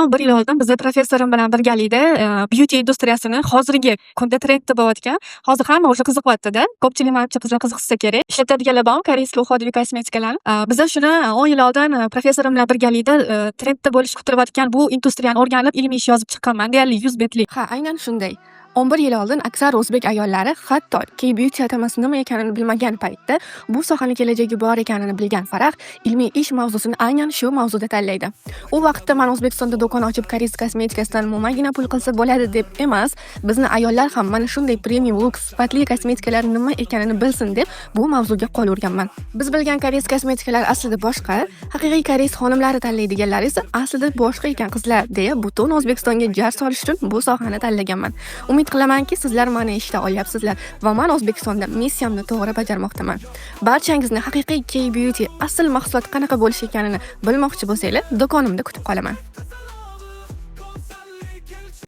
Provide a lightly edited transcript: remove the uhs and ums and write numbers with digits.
Bundan 1 yil oldin bizni professorim bilan birgalikda beauty industriyasini hozirgi kunda trendda bo'layotgan, hozir hamma o'sha qiziqyapti-da. Ko'pchilik menimcha qizlar qiziqsa kerak. Ishlatadiganlar bor, koreyskiy uходовый kosmetikalarni. Biza shuni 10 yil oldin professorim bilan birgalikda trendda bo'lishni kutirayotgan bu industriyani o'rganib, ilmiy ish yozib chiqqanman. Deyarli 100 betlik. Ha, aynan shunday. 11 yil oldin aksar o'zbek ayollari hatto K-beauty atamasi nima ekanini bilmagan paytda bu sohani kelajagi bor ekanini bilgan Farah ilmiy ish mavzusini aynan shu mavzuda tanlaydi. U vaqtda men O'zbekistonda do'kon ochib koreys kosmetikasidan mo'magina pul qilsa bo'ladi deb emas, bizni ayollar ham mana shunday premium lux sifatli kosmetikalar nima ekanini bilsin deb bu mavzuga qo'l urganman. Biz bilgan koreys kosmetikalar aslida boshqa, haqiqiy koreys xonimlari tanlaydiganlar esa aslida boshqa ekan qizlar deya butun O'zbekistonga jar solish uchun bu sohani tanlaganman. Umid qilamanki, sizlar meni eshita olyapsizlar va men O'zbekistonda missiyamni to'g'ri bajarmoqdaman. Barchangizni haqiqiy K-beauty asl mahsulot qanaqa bo'lish ekanini bilmoqchi bo'lsanglar, do'konimda kutib qolaman.